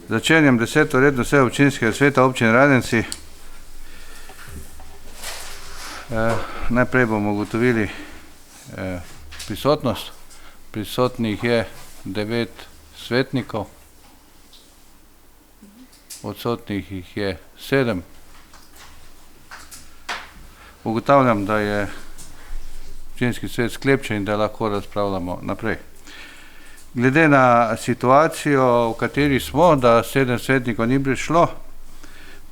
Začenjam 10. redno sejo občinskega sveta občine Radenci. Najprej bomo ugotovili prisotnost. Prisotnih je 9 svetnikov, odsotnih jih je 7. Ugotavljam, da je občinski svet sklepčen in da lahko razpravljamo naprej. Glede na situacijo, v kateri smo, da 7 svetnikov ni prišlo,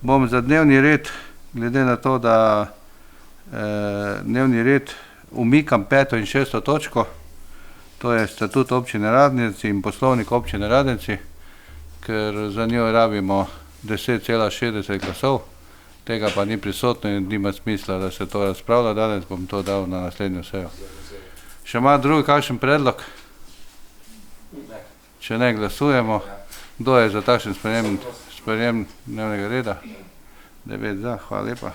bom za dnevni red, glede na to, da dnevni red umikam 5. in 6. točko, to je statut občine Radenci in poslovnik občine Radenci, ker za njo rabimo 10,60 glasov, tega pa ni prisotno in nima smisla, da se to razpravlja. Danes bom to dal na naslednjo sejo. Še ima drugi kakšen predlog? Če ne, glasujemo. Kdo je za takšen sprejem dnevnega reda? 9 za, hvala lepa.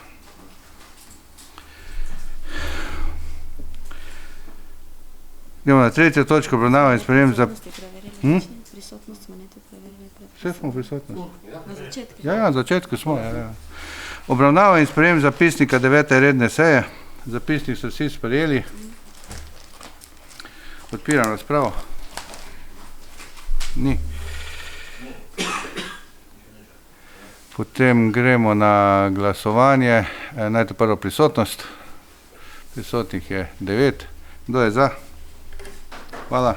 Idemo na 3. točko, obravnava in sprejem za... Prisotnost smo nekaj preverili. Vse smo prisotni. Na začetku. Ja, na začetku smo. Ja. Obravnava in sprejem zapisnika 9. redne seje. Zapisnik so vsi sprejeli. Odpiram razpravo. Ni. Potem gremo na glasovanje. Najte prvo prisotnost. Prisotnih je 9. Kdo je za? Hvala.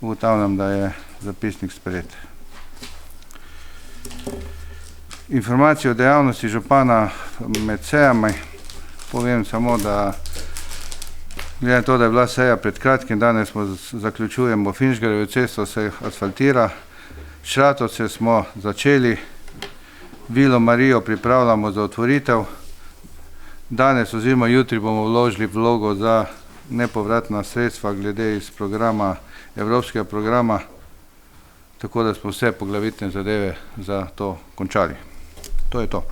Ugotavljam, da je zapisnik sprejet. Informacije o dejavnosti župana med sejami. Povem samo, da glede na to, da je bila seja pred kratkim, danes smo zaključujemo Finžgarjevo cesto, se asfaltira. Šratovce smo začeli, Vilo Marijo pripravljamo za otvoritev. Danes oziroma jutri bomo vložili vlogo za nepovratna sredstva glede iz programa, evropskega programa, tako da smo vse poglavitne zadeve za to končali. To je to.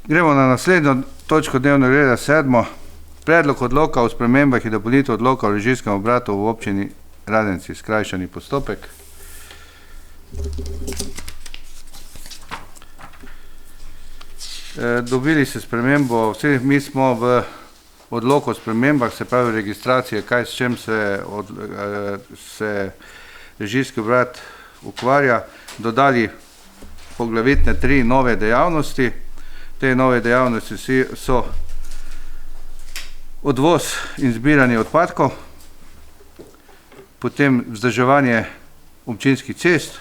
Gremo na naslednjo točko dnevnega reda, 7. Predlog odloka o spremembah in dopolnitev odloka o režijskem obratu v občini Radenci, skrajšani postopek. Dobili se spremembo, vsi mi smo v odloku o spremembah, se pravi registracije, kaj s čem se režijski obrat ukvarja, dodali poglavitne 3 nove dejavnosti. Te nove dejavnosti so odvoz in zbiranje odpadkov, potem vzdrževanje občinskih cest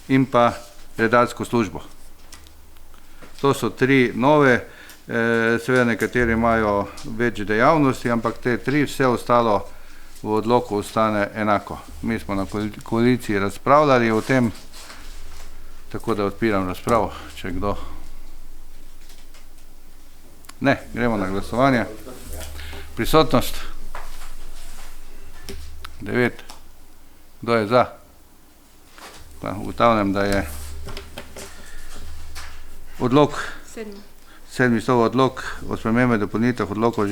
in pa redarsko službo. To so 3 nove, seveda nekateri imajo več dejavnosti, ampak te 3, vse ostalo v odloku ostane enako. Mi smo na koaliciji razpravljali o tem, tako da odpiram razpravo, če kdo. Ne, gremo na glasovanje. Prisotnost 9. Kdo je za? Ugotavljam, da je odlok 7. odlok o spremembi dopolnitev odloka o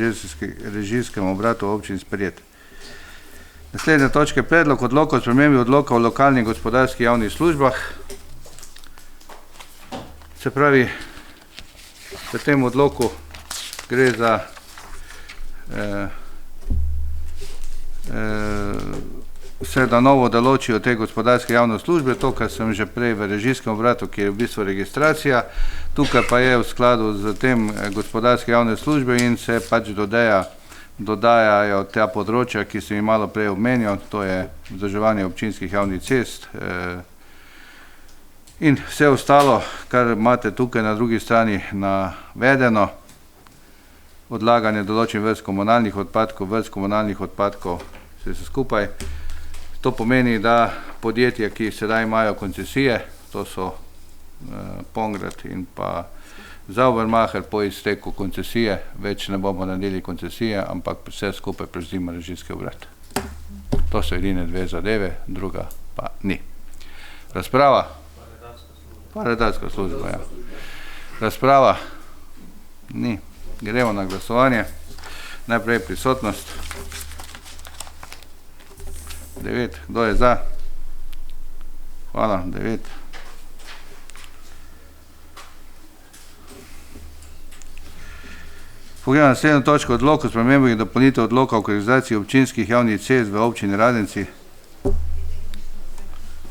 režijskem obratu v občini sprejet. Naslednja točka je predlog odloka o spremembi odloka o lokalnih gospodarskih javnih službah. Se pravi, v tem odloku gre za vse, da novo določijo te gospodarske javne službe, to, kar sem že prej v režijskem obratu, ki je v bistvu registracija, tukaj pa je v skladu z tem gospodarske javne službe in se pač dodajajo ta področja, ki sem jih malo prej omenjal, to je vzdrževanje občinskih javnih cest in vse ostalo, kar imate tukaj na drugi strani navedeno, odlaganje določenih vrst komunalnih odpadkov, vse skupaj. To pomeni, da podjetja, ki sedaj imajo koncesije, to so Pongrat in pa Zaubermacher, po izteku koncesije, več ne bomo naredili koncesije, ampak vse skupaj prevzima režijski obrat. To so edine 2 zadeve, druga pa ni. Razprava? Pa redarska služba, ja. Razprava? Ni. Gremo na glasovanje. Najprej prisotnost. 9. Kdo je za? Hvala, 9. Pogledam naslednjo točko, odlok o spremembi in dopolnitev odloka o organizaciji občinskih javnih cest v občini Radenci.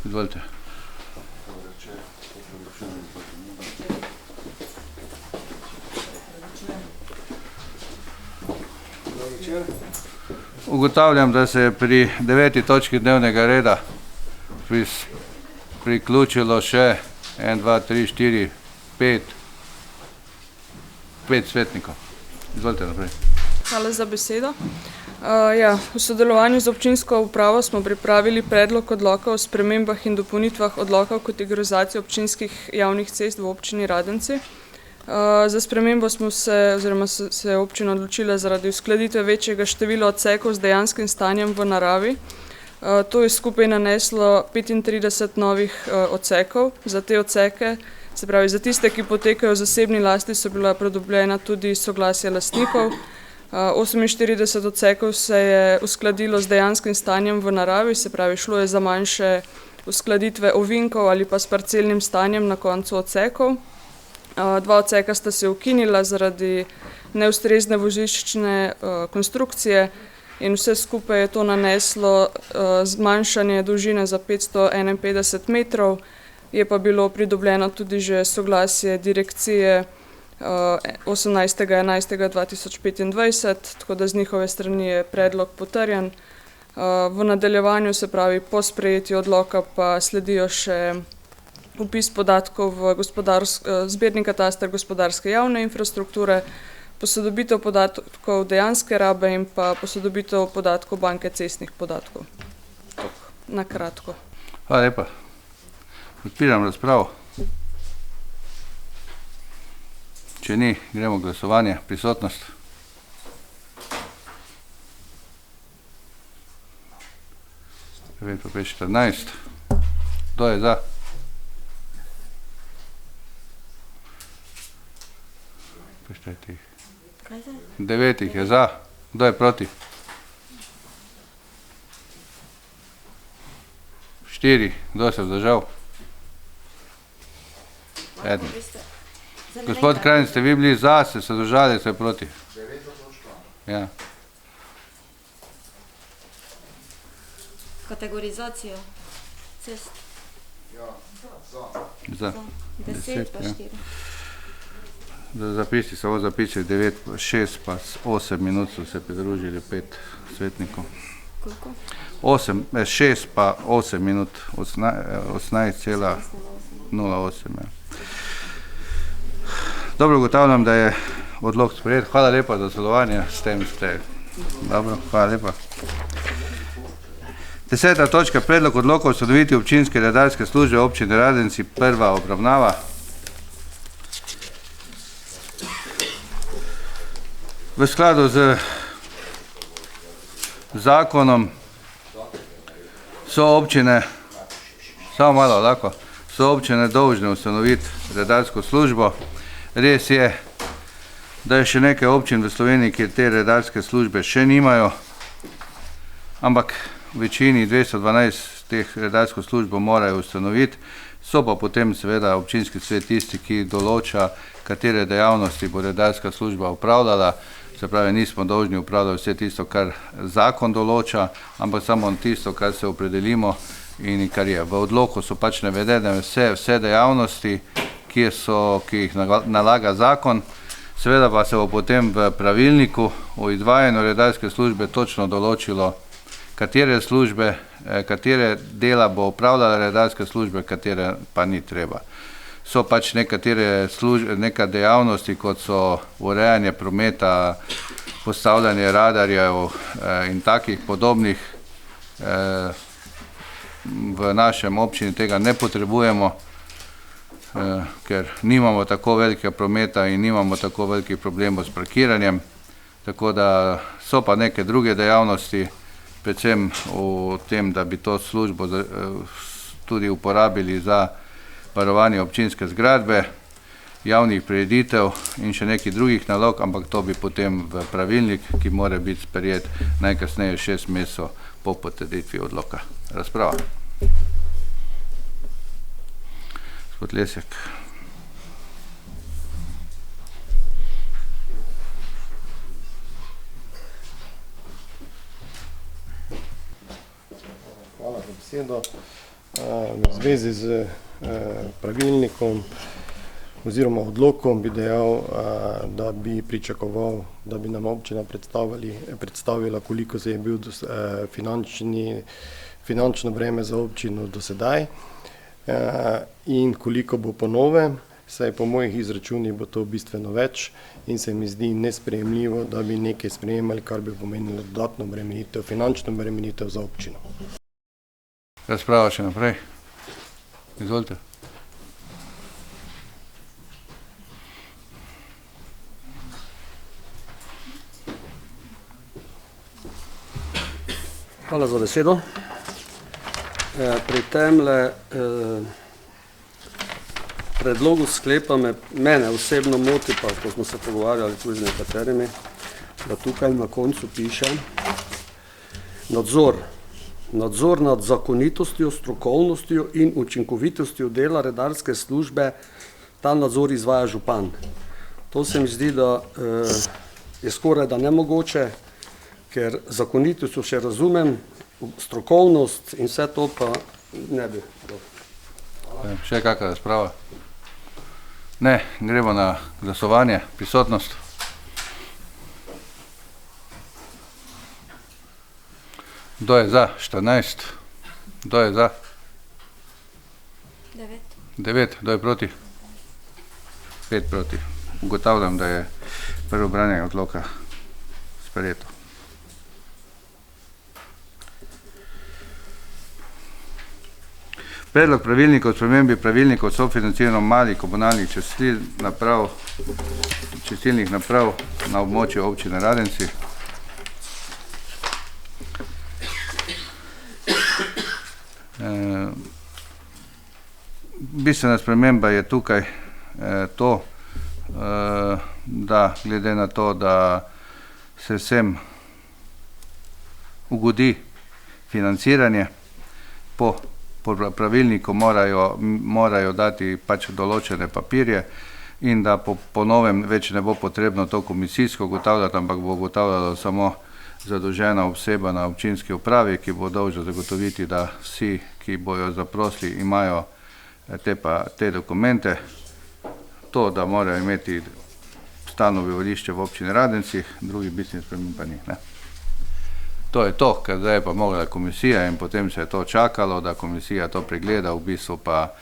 Izvolite. Ugotavljam, da se je pri 9. točki dnevnega reda priključilo še 1, 2, 3, 4, 5 svetnikov. Izvolite naprej. Hvala za besedo. V sodelovanju z občinsko upravo smo pripravili predlog odloka o spremembah in dopolnitvah odloka o kategorizaciji občinskih javnih cest v občini Radenci. Za spremembo se je občina odločila zaradi uskladitve večjega števila odsekov z dejanskim stanjem v naravi. To je skupaj naneslo 35 novih odsekov. Za te odseke, se pravi za tiste, ki potekajo v zasebni lasti, so bila pridobljena tudi soglasja lastnikov. 48 odsekov se je uskladilo z dejanskim stanjem v naravi, se pravi šlo je za manjše uskladitve ovinkov ali pa s parcelnim stanjem na koncu odsekov. 2 odseka sta se ukinila zaradi neustrezne voziščne konstrukcije in vse skupaj je to naneslo zmanjšanje dolžine za 551 metrov, je pa bilo pridobljeno tudi že soglasje direkcije 18.11.2025, tako da z njihove strani je predlog potrjen. V nadaljevanju, se pravi po sprejetju odloka, pa sledijo še vpis podatkov v zbirni kataster gospodarske javne infrastrukture, posodobitev podatkov dejanske rabe in pa posodobitev podatkov banke cestnih podatkov. Na kratko. Hvala lepa. Odpiram razpravo. Če ni, gremo glasovanje. Prisotnost. Pet, 14. Kdo je za? Preštajte jih. 9 je za. Kdo je proti? 4. Kdo se je vzdržal? 1. Gospod Krajin, ste vi bili za, ste se vzdržali, ste proti? 9 točka. Ja. Kategorizacijo cest. Ja, Za. 10 pa 4. Za zapisi samo zapisali 9, 6 pa 8 minut so se pridružili 5 svetnikov. Koliko? 6 pa 8 minut, 18,08. Ja. Dobro, ugotavljam, da je odlok sprejet. Hvala lepa za sodelovanje, s tem ste. Dobro, hvala lepa. 10. točka, predlog odloka o ustanovitvi občinske redarske službe občine Radenci, prva obravnava. V skladu z zakonom so občine, samo malo lahko, so občine dolžne ustanoviti redarsko službo. Res je, da je še nekaj občin v Sloveniji, kjer te redarske službe še nimajo, ampak v večini 212 teh redarsko službo morajo ustanoviti, so pa potem seveda občinski svet tisti, ki določa, katere dejavnosti bo redarska služba upravljala. Se pravi, nismo dolžni upravljati vse tisto, kar zakon določa, ampak samo tisto, kar se opredelimo in kar je. V odloku so pač navedene vse dejavnosti, ki jih nalaga zakon. Seveda pa se bo potem v pravilniku o izvajanju redarske službe točno določilo, katere službe, katere dela bo upravljala redarske službe, katere pa ni treba. So pač neka dejavnosti, kot so urejanje prometa, postavljanje radarjev in takih podobnih. V našem občini tega ne potrebujemo, ker nimamo tako velikega prometa in nimamo tako velikih problemov s parkiranjem. Tako da so pa neke druge dejavnosti, predvsem v tem, da bi to službo tudi uporabili za varovanje občinske zgradbe, javnih prireditev in še nekih drugih nalog, ampak to bi potem v pravilnik, ki mora biti sprejet najkasneje 6 mesecev po potrditvi odloka. Razprava. Gospod Lesjak. Hvala za besedo. V zvezi z pravilnikom oziroma odlokom bi dejal, da bi pričakoval, da bi nam občina predstavila, koliko se je bil finančno breme za občino do sedaj in koliko bo po novem, saj po mojih izračunih bo to bistveno več in se mi zdi nesprejemljivo, da bi nekaj sprejemali, kar bi pomenilo dodatno bremenitev, finančno bremenitev za občino. Razprava še naprej. Izvolite. Hvala za besedo. Pri temle predlogu sklepa mene osebno moti, pa ko smo se pogovarjali tudi z nekaterimi, da tukaj na koncu piše nadzor nad zakonitostjo, strokovnostjo in učinkovitostjo dela redarske službe, ta nadzor izvaja župan. To se mi zdi, da je skoraj da nemogoče, ker zakonitostjo še razumem, strokovnost in vse to pa ne bi. Še kakšna razprava? Ne, gremo na glasovanje. Prisotnost. Kdo je za? 14. Kdo je za? 9. 9. Kdo je proti? 5 proti. Ugotavljam, da je prvo branje odloka sprejeto. Predlog pravilnika o spremembi pravilnika o sofinanciranju malih komunalnih čistilnih naprav na območju občine Radenci. Bistvena sprememba je tukaj to, da glede na to, da se vsem ugodi financiranje, po pravilniku morajo dati pač določene papirje in da po novem več ne bo potrebno to komisijsko ugotavljati, ampak bo ugotavljalo samo zadolžena oseba na občinski upravi, ki bo dolžna zagotoviti, da vsi, ki bojo zaprosili, imajo te dokumente. To, da morajo imeti stalno bivališče v občini Radenci, drugi bistveni sprememb pa ni. To je to, ker zdaj je pa mogla komisija in potem se je to čakalo, da komisija to pregleda, v bistvu pa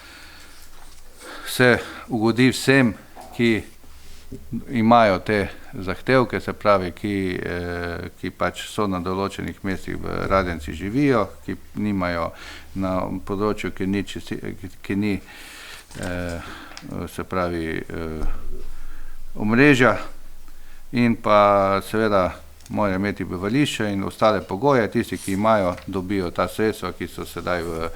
se ugodi vsem, ki imajo te zahtevke, se pravi, ki pač so na določenih mestih v Radenci živijo, ki nimajo na področju, ki ni se pravi omrežja in pa seveda morajo imeti bivališče in ostale pogoje. Tisti, ki imajo, dobijo ta sredstva, ki so sedaj v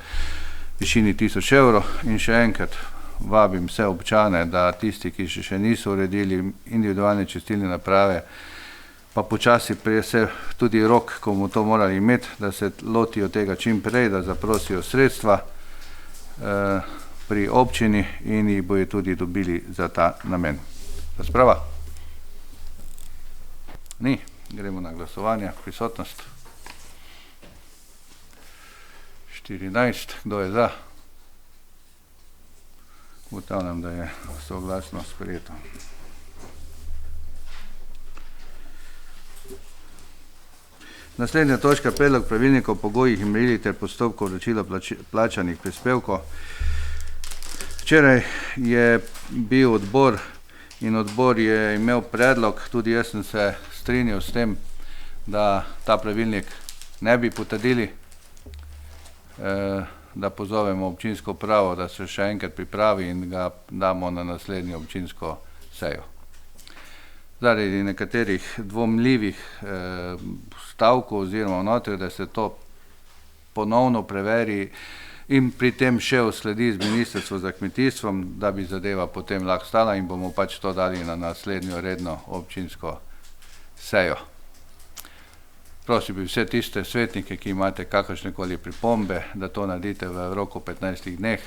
višini 1000 evrov. In še enkrat vabim vse občane, da tisti, ki še niso uredili individualne čistilne naprave, pa počasi se tudi rok, ko bomo to morali imeti, da se lotijo tega čim prej, da zaprosijo sredstva pri občini in jih bojo tudi dobili za ta namen. Razprava? Ni. Gremo na glasovanje. Prisotnost. 14. Kdo je za? Ugotavljam, da je soglasno sprejeto. Naslednja točka, predlog pravilnika o pogojih in merilih ter postopkov vračila plačanih prispevkov. Včeraj je bil odbor in odbor je imel predlog, tudi jaz sem se strinjal s tem, da ta pravilnik ne bi potrdili, da pozovemo občinsko upravo, da se še enkrat pripravi in ga damo na naslednjo občinsko sejo. Zaradi nekaterih dvomljivih stavkov oziroma notri, da se to ponovno preveri in pri tem še usledi z Ministrstvom za kmetijstvom, da bi zadeva potem lahko stala in bomo pač to dali na naslednjo redno občinsko sejo. Prosim bi vse tiste svetnike, ki imate kakršnekoli pripombe, da to naredite v roku 15 dneh.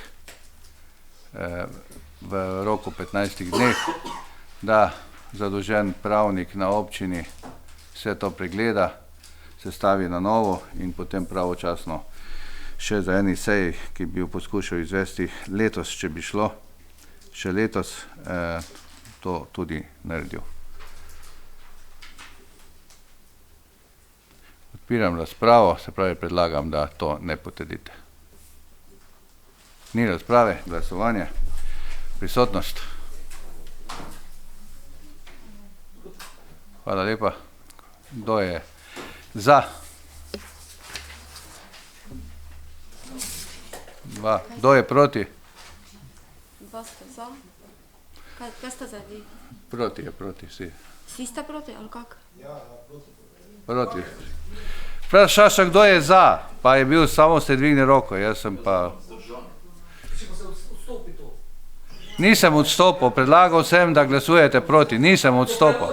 v roku 15 dneh, da zadolžen pravnik na občini vse to pregleda, se stavi na novo in potem pravočasno še za eni seji, ki bi jo poskušal izvesti letos, če bi šlo, še letos to tudi naredil. Odpiram razpravo, se pravi predlagam, da to ne potrdite. Ni razprave, glasovanje, prisotnost. Hvala lepa. Kdo je za? 2. Kdo je proti? 2 ste za. Kaj ste za vi? Proti je proti, vsi. Vsi ste proti, ali kak? Proti. Vprašaj, kdo je za? Pa je bil, samo ste dvignili roko, jaz sem pa... Nisem odstopil, predlagal sem, da glasujete proti, nisem odstopil.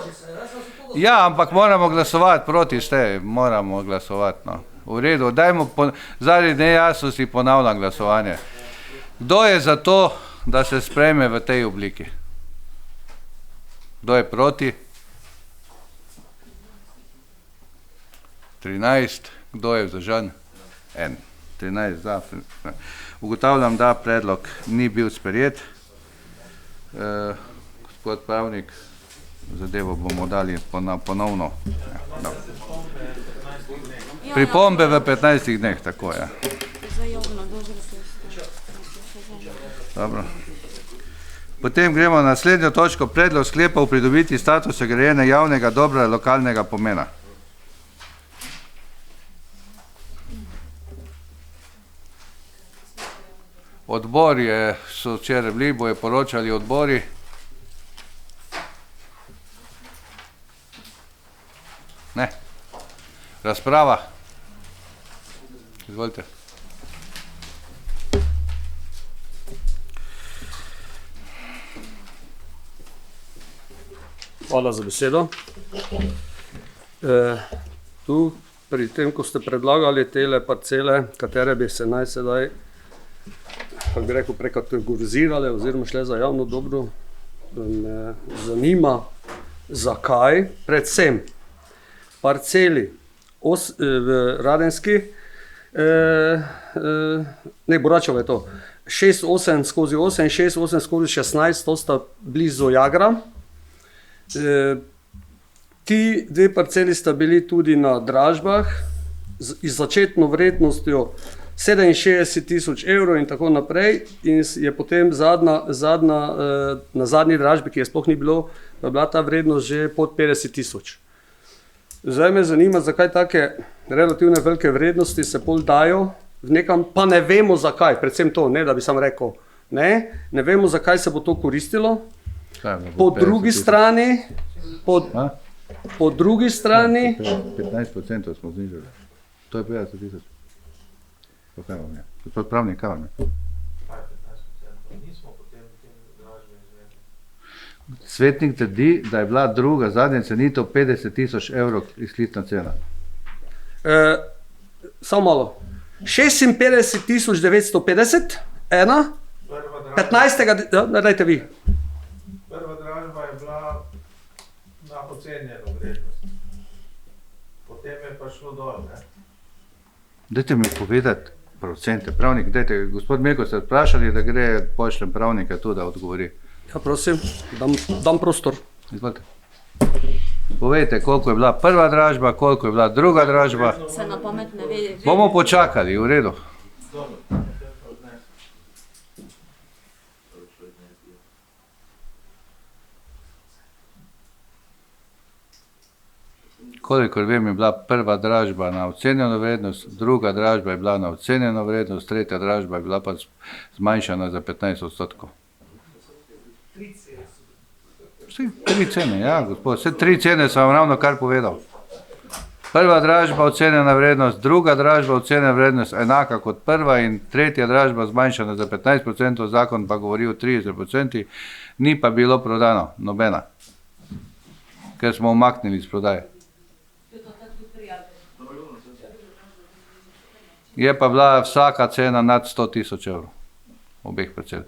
Ja, ampak moramo glasovati proti, moramo glasovati, no. V redu, dajmo zaradi nejasnosti ponavljam glasovanje. Kdo je za to, da se sprejme v tej obliki? Kdo je proti? 13. Kdo je vzdržan? 1. 13 za. Ugotavljam, da predlog ni bil sprejet. Gospod pravnik, zadevo bomo dali ponovno. Pripombe v 15 dneh, tako je. Zajobno, dobro se Dobro. Potem gremo na naslednjo točko, predlog sklepa o pridobitvi statusa grajene javnega dobra lokalnega pomena. Odbor so včeraj bili, bojo poročali odbori. Ne. Razprava. Izvolite. Hvala za besedo. Tu pri tem, ko ste predlagali tele parcele, katere bi se naj sedaj, kako bi rekel, prekategorizirale oziroma šle za javno dobro, me zanima, zakaj predvsem parceli v Radenski, ne, Boračevo je to, 6-8/8 in 6-8/16, to sta blizu Jagra. Ti dve parceli sta bili tudi na dražbah z začetno vrednostjo 67 000 evrov in tako naprej, in je potem na zadnji dražbi, ki je sploh ni bilo, pa je bila ta vrednost že pod 50 000. Zdaj me zanima, zakaj take relativne velike vrednosti se pol dajo v nekam, pa ne vemo zakaj, predvsem to, ne da bi sam rekel, ne vemo zakaj se bo to koristilo. Po drugi strani, po drugi strani, 15% smo znižali. To je 50 000. Pa kaj vam je? Gospod pravnik, kaj vam je? Svetnik trdi, da je bila druga zadnja cenitev 50 000 evrov izklicna cena. Samo malo. 56 950, ena, 15. Dajte vi. Prva dražba je bila na ocenjeno vrednost. Potem je pa šlo dol, ne? Dajte mi povedati procente. Pravnik, dajte, gospod Milko, ste vprašali, da gre pošljem pravnika tu, da odgovori. Ja, prosim, dam prostor. Izvolite. Povejte, koliko je bila prva dražba, koliko je bila druga dražba. Se na pamet ne ve. Bomo počakali, v redu. Kolikor vem, je bila prva dražba na ocenjeno vrednost, druga dražba je bila na ocenjeno vrednost, tretja dražba je bila pa zmanjšana za 15%. Vse 3 cene, ja, gospod, vse 3 cene sem vam ravno kar povedal. Prva dražba ocenjena vrednost, druga dražba ocenjena vrednost enaka kot prva in tretja dražba zmanjšana za 15%, zakon pa govori o 30%, ni pa bilo prodano, nobena, ker smo umaknili iz prodaje. Je pa bila vsaka cena nad 100 000 evrov, obeh parcel.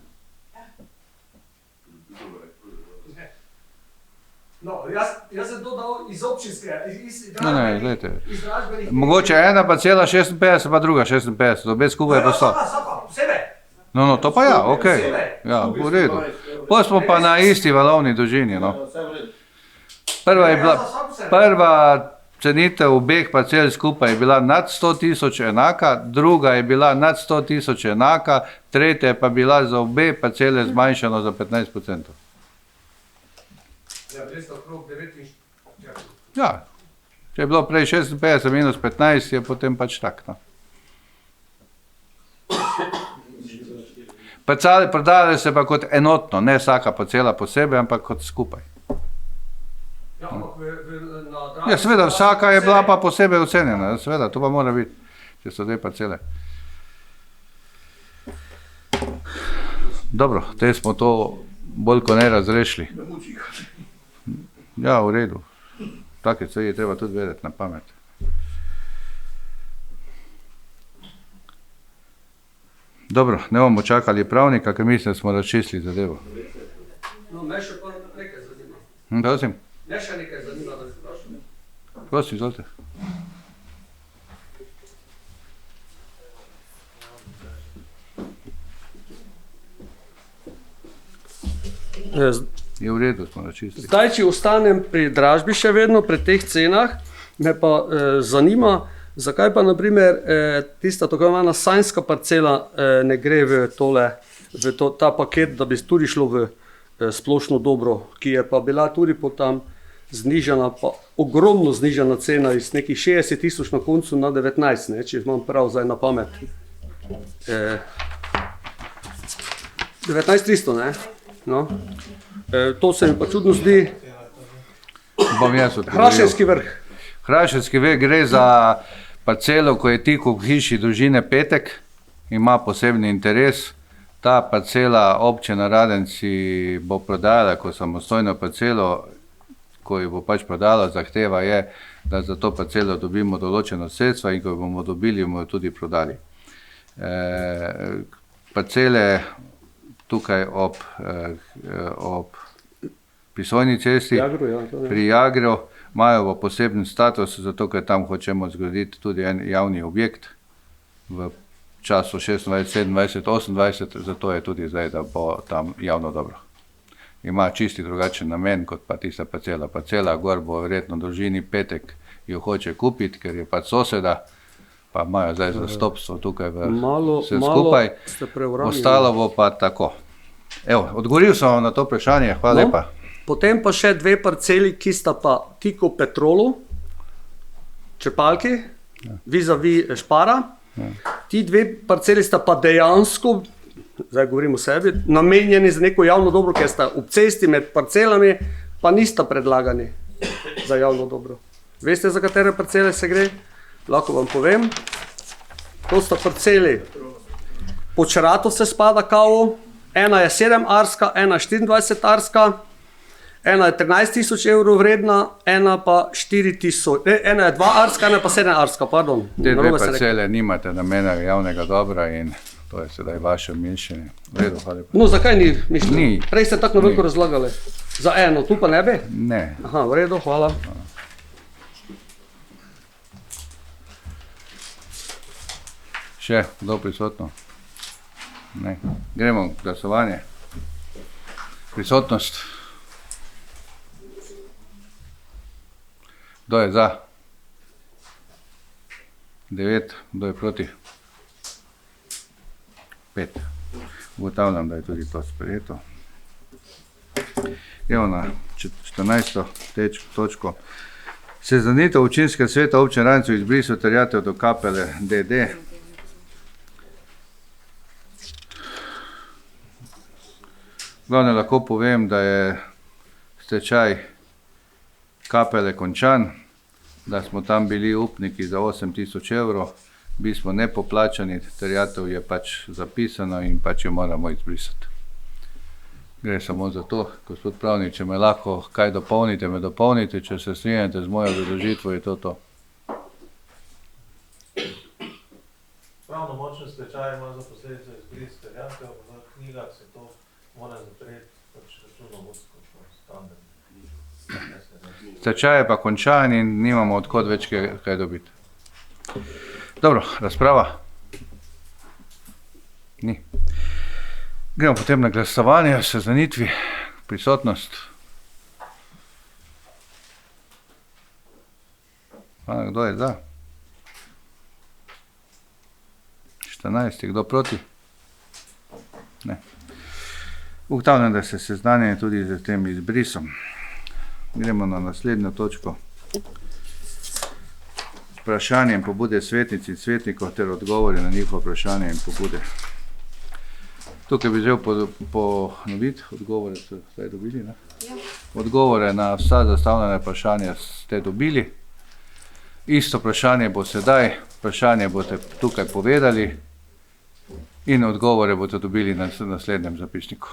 Jaz sem to dal iz občinske, Ne, gledajte. iz dražbenih. Mogoče ena pa cela 56, pa druga 56, obe skupaj pa so. Posebej. No, to pa ja, ok. Ja, v redu. Potem smo pa na isti valovni dolžini, no. Prva cenitev obeh parcel skupaj je bila nad 100 tisoč enaka, druga je bila nad 100 tisoč enaka, tretja je pa bila za obe parcele zmanjšano za 15%. Ja, če je bilo prej 56 minus 15, je potem pač tak, no. Prodajale se pa kot enotno, ne vsaka parcela posebej, ampak kot skupaj. Ja, seveda, vsaka je bila pa posebej ocenjena, seveda, to pa mora biti, če so dve parcele. Dobro, te smo to bolj kot ne razrešili. Ja, v redu. Take stvari je treba tudi vedeti na pamet. Dobro, ne bomo čakali pravnika, ker mislim, da smo razčistili zadevo. No, me še pa nekaj zanima. Prosim, Me še nekaj zanima, da se vprašam. prosim, izvolite. Je v redu, smo razčistili. Zdaj, če ostanem pri dražbi še vedno, pri teh cenah, me pa zanima, zakaj pa naprimer tista tako imena sanjska parcela ne gre v ta paket, da bi tudi šlo v splošno dobro, ki je pa bila tudi potem znižana, pa ogromno znižana cena iz nekih 60 tisoč na koncu na 19, ne, če imam prav zdaj na pamet. 19.300, ne? No. To se mi pa čudno zdi. Bom jaz odgovoril. Hrašenski vrh. Hrašenski vrh gre za parcelo, ko je tik v hiši družine Petek, ima posebni interes. Ta parcela občina Radenci bo prodala kot samostojno parcelo, ko jo bo pač prodala, zahteva je, da za to parcelo dobimo določeno sredstva in ko jo bomo dobili, bomo jo tudi prodali. Parcele tukaj ob Pisojni cesti, pri Jagru, imajo pa poseben status, zato ker tam hočemo zgraditi tudi en javni objekt v času 26, 27, 28, zato je tudi zdaj, da bo tam javno dobro. Ima čisti drugačen namen kot pa tista parcela. Parcela gor bo verjetno družini Petek jo hoče kupiti, ker je pač soseda, pa imajo zdaj zastopstvo tukaj vse skupaj. Ostalo bo pa tako. Evo, odgovoril sem vam na to vprašanje, hvala lepa. Potem pa še dve parceli, ki sta pa tik v Petrolu, Črpalki, vis-a-vis Špara. Ti dve parceli sta pa dejansko, zdaj govorim o sebi, namenjeni za neko javno dobro, ker sta ob cesti med parcelami, pa nista predlagani za javno dobro. Veste, za katere parcele se gre? Lahko vam povem. To sta parceli Počerato se spada kao, ena je 7 arska, ena 24 arska, ena je 13 tisoč evrov vredna, ena pa 4 tisoč, ena je 2 arska, ena pa 7 arska, pardon. Te dve parcele nimate namena javnega dobra in to je sedaj vaše mišljenje. V redu, hvala lepa. No, zakaj ni mišljenje? Ni. Prej ste tako veliko razlagali. Za eno, tu pa ne bi? Ne. Aha, v redu, hvala. Še kdo prisotno? Ne. Gremo v glasovanje. Prisotnost. Kdo je za? 9. Kdo je proti? 5. Ugotavljam, da je tudi to sprejeto. Gremo na 14. točko. Seznanitev občinskega sveta občine Radenci o izbrisu terjatev do Kapele d.d. Glavno lahko povem, da je stečaj Kapele končan, da smo tam bili upniki za 8 tisoč evrov, bili smo nepoplačani, terjatev je pač zapisano in pač jo moramo izbrisati. Gre samo za to, gospod pravnik, če me lahko kaj dopolnite, me dopolnite, če se strinjate z mojo obrazložitvijo, je to to. Pravnomočen stečaj ima za posledico izbris terjatev, v knjigah se to mora zapreti pač računovodsko standard. Stečaj je pa končan in nimamo odkot več kaj dobiti. Dobro, razprava? Ni. Gremo potem na glasovanje, seznanitvi, prisotnost. Kdo je za? 14, kdo proti? Ne. Ugotavljam, da se seznanjeni tudi z tem izbrisom. Gremo na naslednjo točko. Vprašanje in pobude svetnic in svetnikov ter odgovori na njihovo vprašanje in pobude. Tukaj bi želel ponoviti, odgovore ste zdaj dobili, ne? Ja. Odgovore na vsa zastavljena vprašanja ste dobili. Isto vprašanje bo sedaj, vprašanje boste tukaj povedali in odgovore boste dobili na naslednjem zapisniku.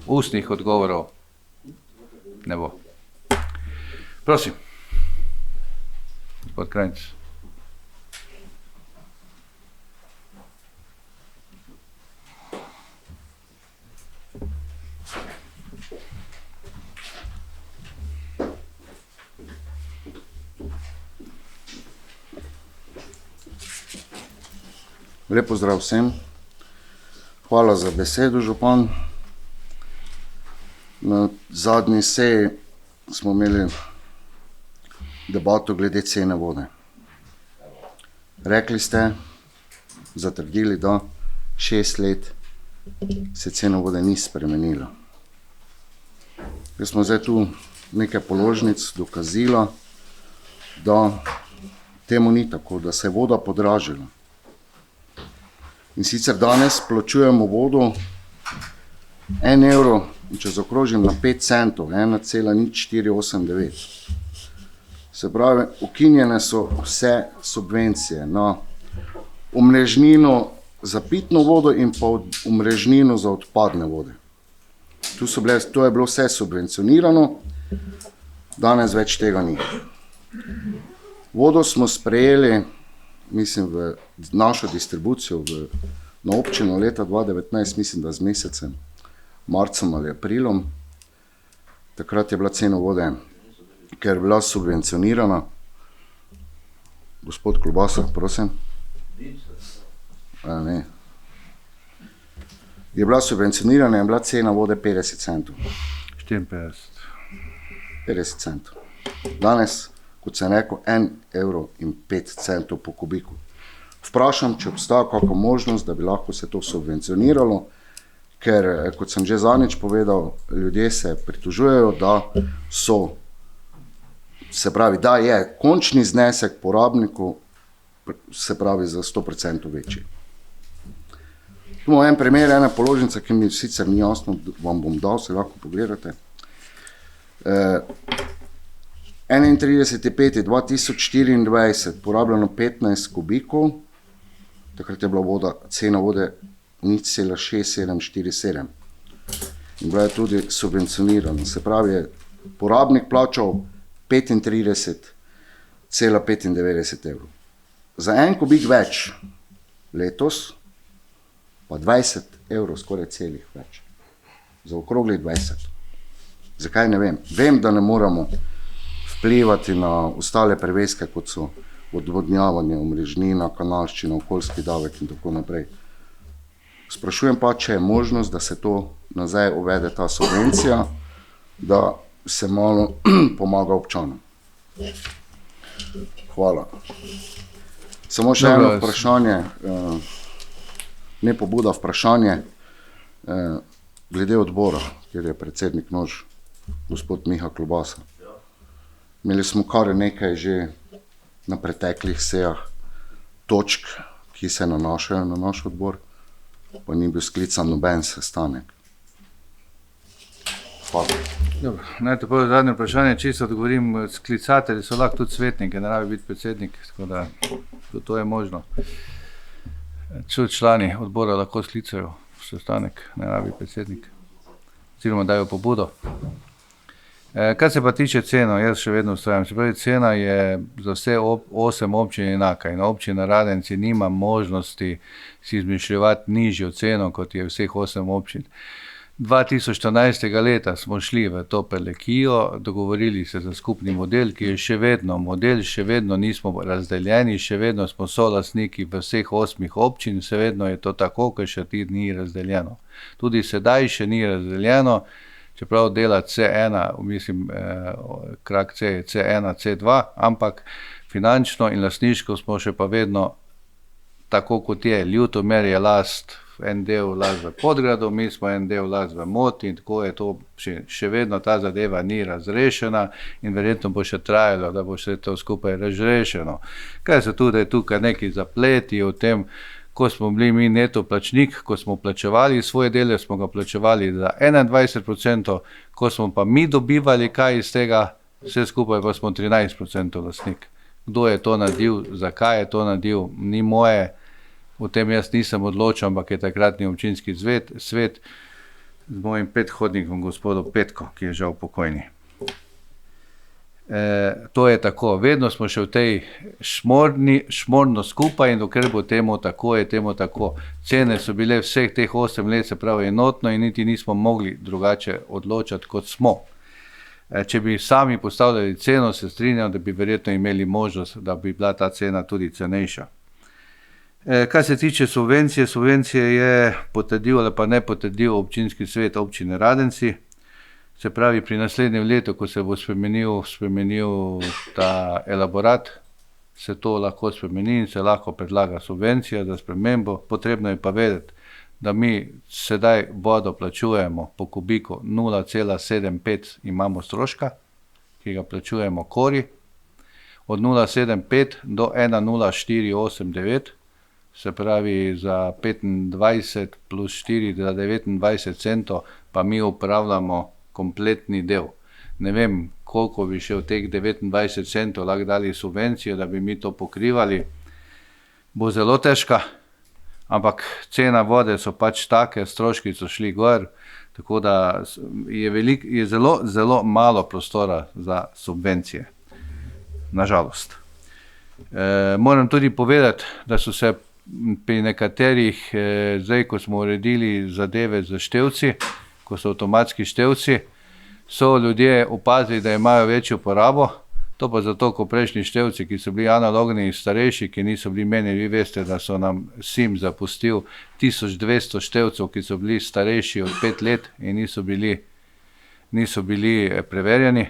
Ustnih odgovorov ne bo. Prosim. Gospod Krajnc. Lep pozdrav vsem. Hvala za besedo, župan. Na zadnji seji smo imeli debato glede cene vode. Rekli ste, zatrdili, da 6 let se cena vode ni spremenila. Jaz smo zdaj tu nekaj položnic dokazila, da temu ni tako, da se je voda podražila. In sicer danes plačujemo vodo 1 evro, če zaokrožim na 5 centov, 1,0489. Se pravi, ukinjene so vse subvencije na omrežnino za pitno vodo in pa omrežnino za odpadne vode. To je bilo vse subvencionirano, danes več tega ni. Vodo smo sprejeli, mislim, v našo distribucijo na občino leta 2019, mislim, da z mesecem marcem ali aprilom. Takrat je bila cena vode, ker je bila subvencionirana. Gospod Klobasa, prosim. Ne. Je bila subvencionirana in je bila cena vode 50 centov. 54. 50 centov. Danes, kot sem rekel, 1 evro in 5 centov po kubiku. Vprašam, če obstaja kakšna možnost, da bi lahko se to subvencioniralo, ker, kot sem že zadnjič povedal, ljudje se pritožujejo, da so, se pravi, da je končni znesek porabniku, se pravi, za 100% večji. Tu imamo en primer, ena položnica, ki mi sicer ni jasno, vam bom dal, se lahko pogledate. 31.5.2024 porabljeno 15 kubikov, takrat je bila voda, cena vode 0,6747 in bila je tudi subvencionirana. Se pravi, je porabnik plačal 35,95 evrov. Za 1 kubik več letos pa 20 evrov skoraj celih več. Za okrogli 20. Zakaj ne vem? Vem, da ne moramo vplivati na ostale preveske, kot so odvodnjavanje, omrežnina, kanalščina, okoljski davek in tako naprej. Sprašujem pa, če je možnost, da se to nazaj uvede ta subvencija, da se malo pomaga občanom. Hvala. Samo še eno vprašanje, ne pobuda, vprašanje glede odbora, kjer je predsednik Nož, gospod Miha Klobasa. Imeli smo kar nekaj že na preteklih sejah točk, ki se nanašajo na naš odbor, pa ni bil sklican noben sestanek. Hvala. Dobro, naj to povem zadnje vprašanje, čisto odgovorim, sklicatelji so lahko tudi svetniki, ne rabi biti predsednik, tako da to je možno. Člani odbora lahko sklicajo sestanek, ne rabi predsednik, oziroma dajo pobudo. Kar se pa tiče ceno, jaz še vedno ustrajam, se pravi, cena je za vse 8 občin enaka in občina Radenci nima možnosti si izmišljevati nižjo ceno, kot je vseh 8 občin. 2014. leta smo šli v to Prlekijo, dogovorili se za skupni model, ki je še vedno model, še vedno nismo razdeljeni, še vedno smo solastniki v vseh 8 občin, še vedno je to tako, ker še ni razdeljeno. Tudi sedaj še ni razdeljeno, čeprav dela C1, mislim, krak C je C1, C2, ampak finančno in lastniško smo še pa vedno tako, kot je. Ljutomer je last, en del last v Podgradu, mi smo en del last v Moti in tako je to, še vedno ta zadeva ni razrešena in verjetno bo še trajalo, da bo vse to skupaj razrešeno. Kaj se tudi je tukaj neki zapleti o tem, ko smo bili mi neto plačnik, ko smo plačevali svoje dele, smo ga plačevali za 21%, ko smo pa mi dobivali kaj iz tega, vse skupaj pa smo 13% lastnik. Kdo je to naredil, zakaj je to naredil, ni moje, o tem jaz nisem odločil, ampak je takratni občinski svet z mojim predhodnikom, gospodom Petko, ki je žal pokojni. To je tako, vedno smo še v tej šmorno skupaj in dokler bo temu tako, je temu tako. Cene so bile vseh teh 8 let, se pravi enotno in niti nismo mogli drugače odločati, kot smo. Če bi sami postavljali ceno, se strinjam, da bi verjetno imeli možnost, da bi bila ta cena tudi cenejša. Kar se tiče subvencije je potrdil ali pa ne potrdil občinski svet občine Radenci. Se pravi, pri naslednjem letu, ko se bo spremenil ta elaborat, se to lahko spremeni in se lahko predlaga subvencija za spremembo. Potrebno je pa vedeti, da mi sedaj vodo plačujemo po kubiku 0,75 imamo stroška, ki ga plačujemo Kori, od 0,75 do 1,0489, se pravi za 25 plus 4 za 29 centov, pa mi upravljamo kompletni del. Ne vem, koliko bi še od teh 29 centov lahko dali subvencijo, da bi mi to pokrivali. Bo zelo težka, ampak cena vode so pač take, stroški so šli gor, tako da je zelo malo prostora za subvencije. Nažalost. Moram tudi povedati, da so se pri nekaterih, zdaj ko smo uredili zadeve z števci, ko so avtomatski števci, so ljudje opazili, da imajo večjo porabo, to pa zato, ko prejšnji števci, ki so bili analogni in starejši, ki niso bili meni, vi veste, da so nam SIM zapustil 1200 števcev, ki so bili starejši od 5 let in niso bili preverjeni.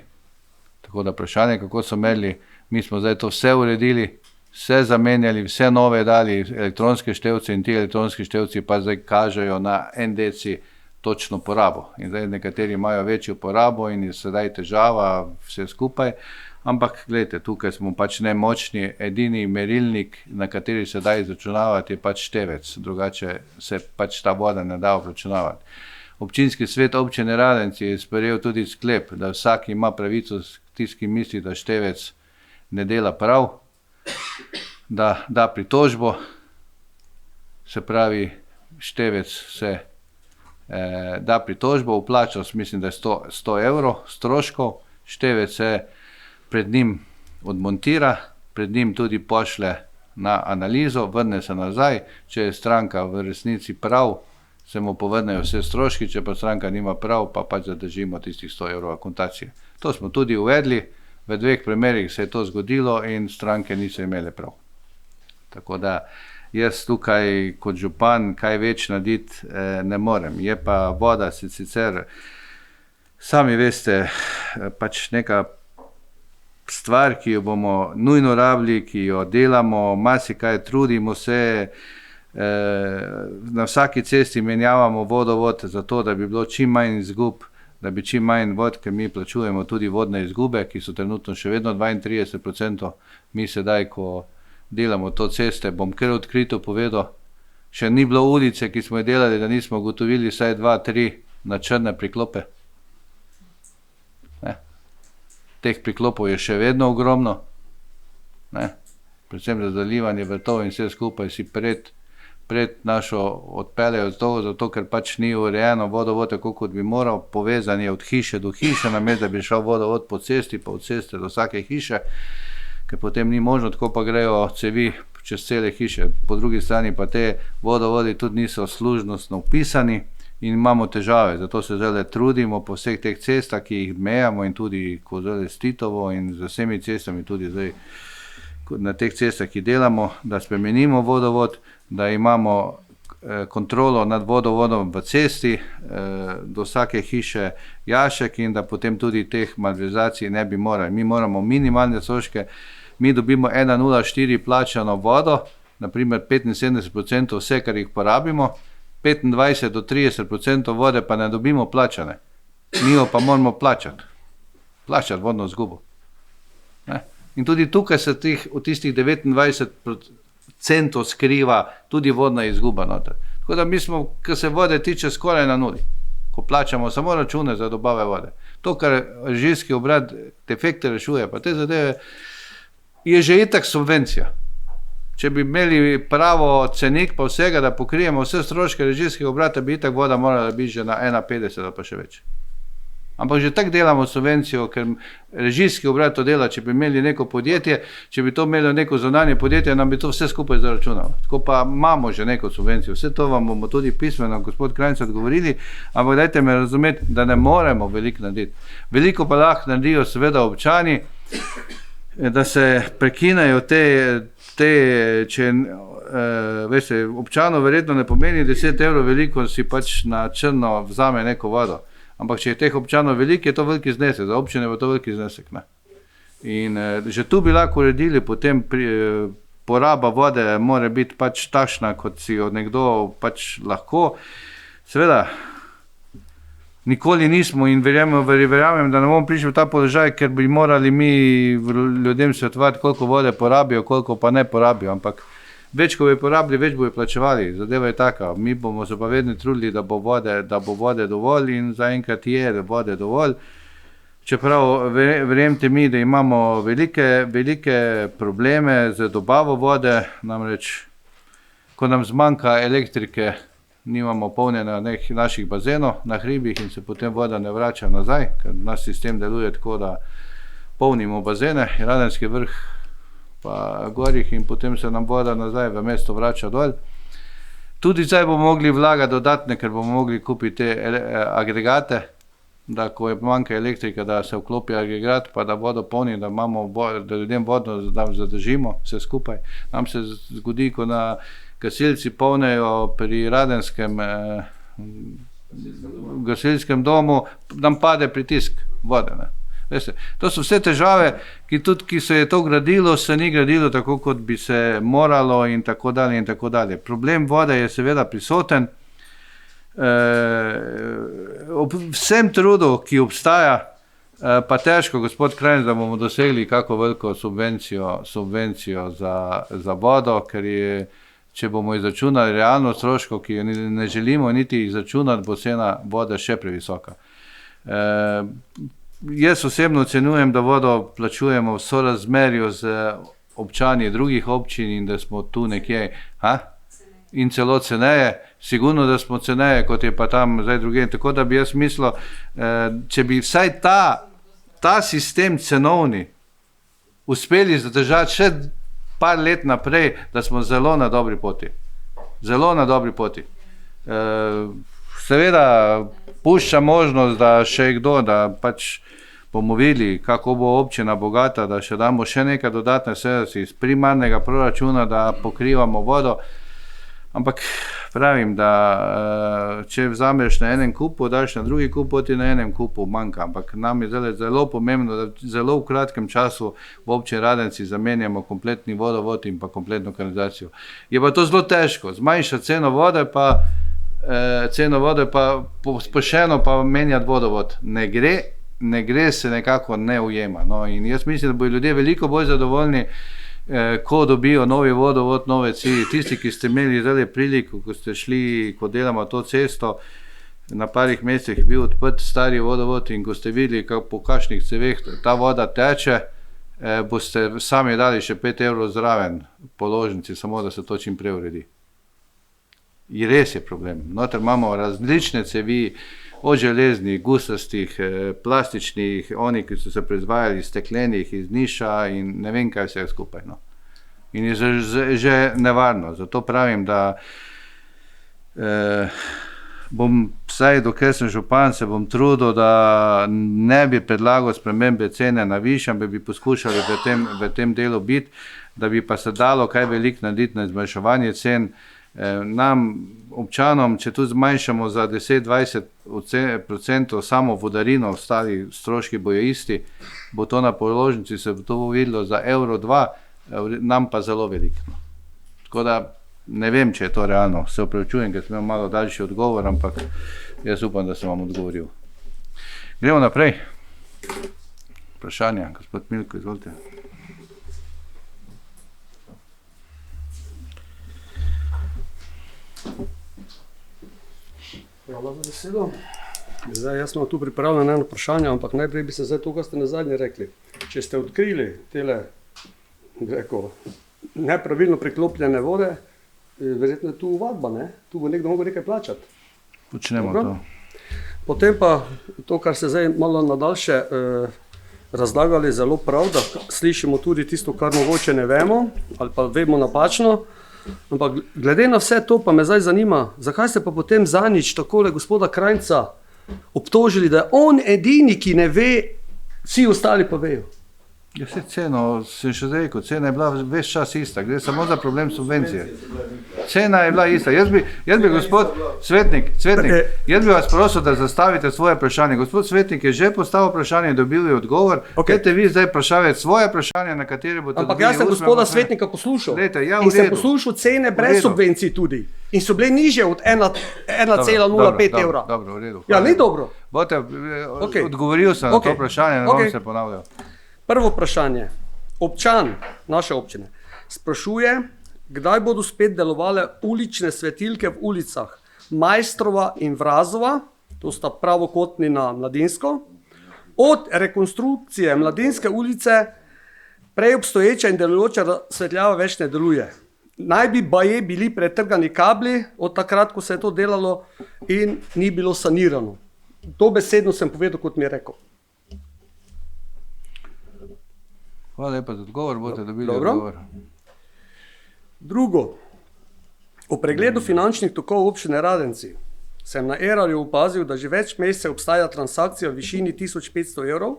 Tako da vprašanje, kako so merili, mi smo zdaj to vse uredili, vse zamenjali, vse nove dali, elektronske števce in ti elektronski števci pa zdaj kažejo na en deci točno porabo. In zdaj nekateri imajo večjo porabo in je sedaj težava vse skupaj, ampak gledajte, tukaj smo pač nemočni, edini merilnik, na kateri se da izračunavati, je pač števec, drugače se pač ta voda ne da obračunavati. Občinski svet občine Radenci je sprejel tudi sklep, da vsak ima pravico, tisti, ki misli, da števec ne dela prav, da da pritožbo, se pravi, števec se da pritožbo, vplačal, mislim, da je 100 evrov stroškov, števec se pred njim odmontira, pred njim tudi pošle na analizo, vrne se nazaj, če je stranka v resnici prav, se mu povrnejo vse stroški, če pa stranka nima prav, pa pač zadržimo tistih 100 evrov akontacije. To smo tudi uvedli, v 2 primerih se je to zgodilo in stranke niso imele prav. Tako da jaz tukaj kot župan kaj več narediti ne morem. Je pa voda sicer, sami veste, pač neka stvar, ki jo bomo nujno rabili, ki jo delamo, marsikaj trudimo se, na vsaki cesti menjavamo vodovod, zato da bi bilo čim manj izgub, da bi čim manj vod, ker mi plačujemo tudi vodne izgube, ki so trenutno še vedno 32%. Mi sedaj, ko delamo to ceste, bom kar odkrito povedal, še ni bilo ulice, ki smo jo delali, da nismo ugotovili vsaj 2-3 na črne priklope. Teh priklopov je še vedno ogromno, predvsem za zalivanje vrtov in vse skupaj si pred našo odpeljajo zato ker pač ni urejeno vodovod tako, kot bi moral, povezan je od hiše do hiše, namesto da bi šel vodovod po cesti, pa od ceste do vsake hiše, ker potem ni možno, tako pa grejo cevi čez cele hiše. Po drugi strani pa te vodovodi tudi niso služnostno vpisani, in imamo težave. Zato se zdaj trudimo po vseh teh cestah, ki jih mejamo in tudi ko zdaj s Titovo in z vsemi cestami tudi zdaj na teh cestah, ki delamo, da spremenimo vodovod, da imamo kontrolo nad vodovodom v cesti, do vsake hiše jašek in da potem tudi teh malverzacij ne bi morali. Mi moramo minimalne stroške, mi dobimo 1,04 plačano vodo, naprimer 75% vse, kar jih porabimo, 25 do 30% vode pa ne dobimo plačane. Mi jo pa moramo plačati vodno izgubo. In tudi tukaj se v tistih 29% skriva tudi vodna izguba noter. Tako da mi smo, ko se vode tiče, skoraj na nuli, ko plačamo samo račune za dobave vode. To, kar režijski obrat defekte rešuje, pa te zadeve, je že itak subvencija. Če bi imeli pravo cenik pa vsega, da pokrijemo vse stroške režijskega obrata, bi itak voda morala biti že na 1,50 ali pa še več. Ampak že tako delamo subvencijo, ker režijski obrat to dela. Če bi imeli neko podjetje, če bi to imelo neko zunanje podjetje, nam bi to vse skupaj zaračunalo. Tako pa imamo že neko subvencijo. Vse to vam bomo tudi pismeno, gospod Krajnc, odgovorili, ampak dajte me razumeti, da ne moremo veliko narediti. Veliko pa lahko naredijo seveda občani, da se prekinejo če veste, občanov verjetno ne pomeni 10 evrov veliko, si pač na črno vzame neko vodo. Ampak če je teh občanov veliko, je to veliki znesek, za občine je to veliki znesek. Ne? In že tu bi lahko uredili, potem poraba vode mora biti pač takšna, kot si jo nekdo pač lahko. Seveda, nikoli nismo in verjamem, da ne bomo prišli v ta položaj, ker bi morali mi ljudem svetovati, koliko vode porabijo, koliko pa ne porabijo, ampak več, ko bi porabili, več bo plačevali. Zadeva je taka, mi bomo se pa vedno trudili, da bo vode dovolj in zaenkrat je vode dovolj. Čeprav verjemite mi, da imamo velike probleme z dobavo vode, namreč, ko nam zmanjka elektrike, nimamo polnjena naših bazenov na hribih in se potem voda ne vrača nazaj, ker naš sistem deluje tako, da polnimo bazene, Radenski vrh pa gorih in potem se nam voda nazaj v mesto vrača dol. Tudi zdaj bomo mogli vlagati dodatne, ker bomo mogli kupiti te agregate, da ko je manjka elektrika, da se vklopi agregat, pa da vodo polni, da ljudem vodno zadržimo vse skupaj. Nam se zgodi, ko na gasilci polnejo pri Radenskem gasilskem domu, nam pade pritisk vode. Ne? Veste, to so vse težave, ki se je to gradilo, se ni gradilo tako, kot bi se moralo in tako dalje in tako dalje. Problem vode je seveda prisoten. Ob vsem trudu, ki obstaja, pa težko, gospod Krajnc, da bomo dosegli kako veliko subvencijo za vodo, ker je, če bomo izračunali realno stroško, ki jo ne želimo niti izračunati, bo cena vode še previsoka. Jaz osebno ocenjujem, da vodo plačujemo v sorazmerju z občani drugih občin in da smo tu nekje, in celo ceneje, sigurno, da smo ceneje, kot je pa tam zdaj druge. Tako da bi jaz mislil, če bi vsaj ta sistem cenovni uspeli zadržati še par let naprej, da smo zelo na dobri poti. Zelo na dobri poti. Seveda pušča možnost, da še kdo, da pač bomo videli, kako bo občina bogata, da še damo še nekaj dodatne sredstva iz primarnega proračuna, da pokrivamo vodo. Ampak pravim, da če vzameš na enem kupu, daš na drugi kup, poti na enem kupu manjka. Ampak nam je zelo pomembno, da zelo v kratkem času v občini Radenci zamenjamo kompletni vodovod in pa kompletno kanalizacijo. Je pa to zelo težko, zmanjšati ceno vode pa pospešeno pa menjati vodovod. Ne gre, se nekako ne ujema. No, in jaz mislim, da bodo ljudje veliko bolj zadovoljni, ko dobijo novi vodovod, nove cevi. Tisti, ki ste imeli zdaj priliko, ko ste šli, ko delamo to cesto, na parih mesecih je bil odprt stari vodovod in ko ste videli, po kakšnih ceveh ta voda teče, boste sami dali še 5 evrov zraven položnici, samo da se to čim prej uredi. In res je problem. Noter imamo različne cevi, od železnih, gustastih, plastičnih, oni, ki so se proizvajali iz steklenih, iz niša in ne vem kaj vse skupaj. No. In je že nevarno. Zato pravim, da bom vsaj dokaj sem župan, se bom trudil, da ne bi predlagal spremembe cene na višje, ampak bi poskušali v tem delu biti, da bi pa se dalo kaj veliko narediti na zmanjševanje cen. Nam, občanom, če tudi zmanjšamo za 10-20% samo vodarino, ostali stroški bojo isti, bo to na položnici se bo to videlo za €2, nam pa zelo veliko. Tako da ne vem, če je to realno. Se opravičujem, ker sem imel malo daljši odgovor, ampak jaz upam, da sem vam odgovoril. Gremo naprej. Vprašanja, gospod Milko, izvolite. Hvala za besedo. Zdaj, jaz sem tu pripravljen eno vprašanje, ampak najprej bi se zdaj to, kar ste nazadnje rekli. Če ste odkrili tele, nepravilno priklopljene vode, verjetno je tu vadba, ne? Tu bo nekdo mogel nekaj plačati. Počnemo Dobro. to. Potem pa to, kar ste zdaj malo nadaljše razlagali, zelo prav, da slišimo tudi tisto, kar mogoče ne vemo, ali pa vemo napačno. Ampak glede na vse to pa me zdaj zanima, zakaj ste pa potem zadnjič takole gospoda Krajnca obtožili, da je on edini, ki ne ve, vsi ostali pa vejo. Ja, vse ceno, sem še zdaj rekel, cena je bila ves čas ista, gre samo za problem subvencije. Cena je bila ista. Jaz bi gospod Svetnik, jaz bi vas prosil, da zastavite svoje vprašanje. Gospod Svetnik je že postavil vprašanje, dobil je odgovor. Dajte vi zdaj vprašati svoje vprašanje, na katere boste Ampak jaz sem gospoda Svetnika poslušal. Dajte, ja, in sem redu. poslušal cene brez subvencij tudi. In so bile nižje od 1,05 evra. Dobro, v redu. Ja, ni dobro. Bote, Okej. Odgovoril sem na to vprašanje, ne bom Okej. se ponavljal. Prvo vprašanje. Občan naše občine sprašuje, kdaj bodo spet delovale ulične svetilke v ulicah Majstrova in Vrazova, to sta pravokotni na Mladinsko. Od rekonstrukcije Mladinske ulice prej obstoječa in delujoča svetljava več ne deluje. Naj bi baje bili pretrgani kabli od takrat, ko se je to delalo in ni bilo sanirano. To besedno sem povedal, kot mi je rekel. Hvala lepa za odgovor, boste dobili Dobro. odgovor. Drugo, o pregledu finančnih tokov občine Radenci sem na Erarju opazil, da že več mesecev obstaja transakcija v višini 1500 evrov